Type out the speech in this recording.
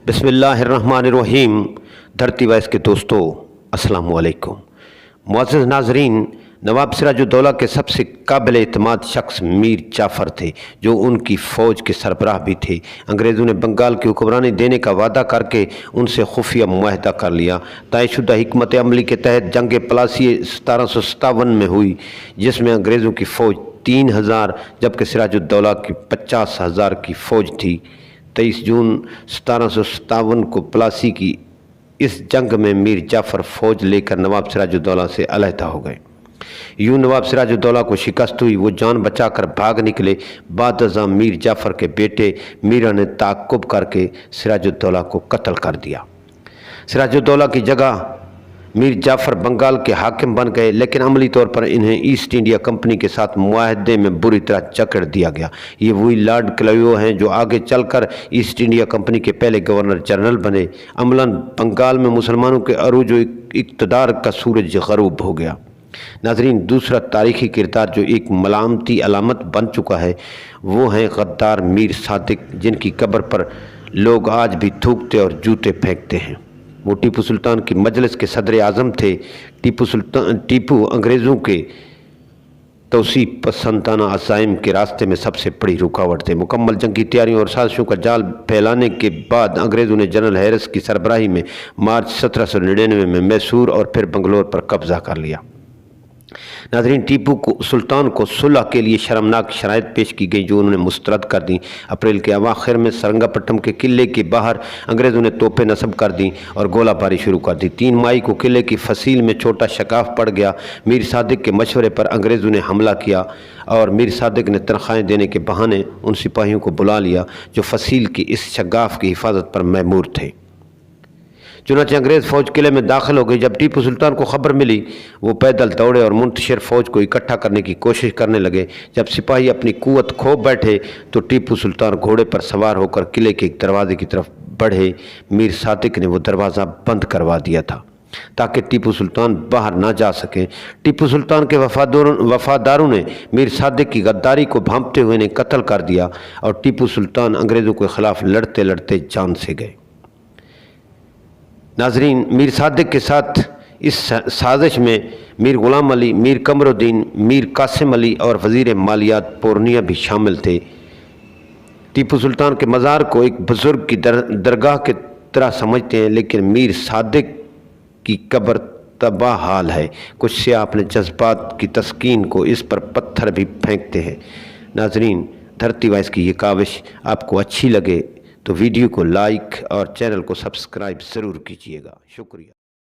بسم اللہ الرحمن الرحیم۔ دھرتی وائس کے دوستو السلام علیکم۔ معزز ناظرین، نواب سراج الدولہ کے سب سے قابل اعتماد شخص میر جعفر تھے، جو ان کی فوج کے سربراہ بھی تھے۔ انگریزوں نے بنگال کی حکمرانی دینے کا وعدہ کر کے ان سے خفیہ معاہدہ کر لیا۔ طے شدہ حکمت عملی کے تحت جنگ پلاسی 1757 میں ہوئی، جس میں انگریزوں کی فوج 3000 جبکہ سراج الدولہ کی 50,000 کی فوج تھی۔ 23 جون 1757 کو پلاسی کی اس جنگ میں میر جعفر فوج لے کر نواب سراج الدولہ سے علیحدہ ہو گئے۔ یوں نواب سراج الدولہ کو شکست ہوئی، وہ جان بچا کر بھاگ نکلے۔ بعد ازاں میر جعفر کے بیٹے میرا نے تعاقب کر کے سراج الدولہ کو قتل کر دیا۔ سراج الدولہ کی جگہ میر جعفر بنگال کے حاکم بن گئے، لیکن عملی طور پر انہیں ایسٹ انڈیا کمپنی کے ساتھ معاہدے میں بری طرح جکڑ دیا گیا۔ یہ وہی لارڈ کلیو ہیں جو آگے چل کر ایسٹ انڈیا کمپنی کے پہلے گورنر جنرل بنے۔ عملاً بنگال میں مسلمانوں کے عروج و اقتدار کا سورج غروب ہو گیا۔ ناظرین، دوسرا تاریخی کردار جو ایک ملامتی علامت بن چکا ہے، وہ ہیں غدار میر صادق، جن کی قبر پر لوگ آج بھی تھوکتے اور جوتے پھینکتے ہیں۔ وہ ٹیپو سلطان کی مجلس کے صدر اعظم تھے۔ ٹیپو انگریزوں کے توسیع پسندانہ عزائم کے راستے میں سب سے بڑی رکاوٹ تھے۔ مکمل جنگی تیاریوں اور سازشوں کا جال پھیلانے کے بعد انگریزوں نے جنرل ہیرس کی سربراہی میں مارچ 1799 میں میسور اور پھر بنگلور پر قبضہ کر لیا۔ ناظرین، ٹیپو سلطان کو صلح کے لیے شرمناک شرائط پیش کی گئی، جو انہوں نے مسترد کر دیں۔ اپریل کے اواخر میں سرنگا پٹم کے قلعے کے باہر انگریزوں نے توپیں نصب کر دیں اور گولہ باری شروع کر دی۔ 3 مئی کو قلعے کی فصیل میں چھوٹا شگاف پڑ گیا۔ میر صادق کے مشورے پر انگریزوں نے حملہ کیا اور میر صادق نے تنخواہیں دینے کے بہانے ان سپاہیوں کو بلا لیا جو فصیل کی اس شگاف کی حفاظت پر مأمور تھے۔ چنانچہ انگریز فوج قلعے میں داخل ہو گئی۔ جب ٹیپو سلطان کو خبر ملی، وہ پیدل دوڑے اور منتشر فوج کو اکٹھا کرنے کی کوشش کرنے لگے۔ جب سپاہی اپنی قوت کھو بیٹھے تو ٹیپو سلطان گھوڑے پر سوار ہو کر قلعے کے ایک دروازے کی طرف بڑھے۔ میر صادق نے وہ دروازہ بند کروا دیا تھا تاکہ ٹیپو سلطان باہر نہ جا سکیں۔ ٹیپو سلطان کے وفاداروں نے میر صادق کی غداری کو بھانپتے ہوئے انہیں قتل کر دیا اور ٹیپو سلطان انگریزوں کے خلاف لڑتے لڑتے جان سے گئے۔ ناظرین، میر صادق کے ساتھ اس سازش میں میر غلام علی، میر قمر الدین، میر قاسم علی اور وزیر مالیات پورنیہ بھی شامل تھے۔ ٹیپو سلطان کے مزار کو ایک بزرگ کی درگاہ کی طرح سمجھتے ہیں، لیکن میر صادق کی قبر تباہ حال ہے۔ کچھ سیاح اپنے جذبات کی تسکین کو اس پر پتھر بھی پھینکتے ہیں۔ ناظرین، دھرتی وائس کی یہ کاوش آپ کو اچھی لگے تو ویڈیو کو لائک اور چینل کو سبسکرائب ضرور کیجیے گا۔ شکریہ۔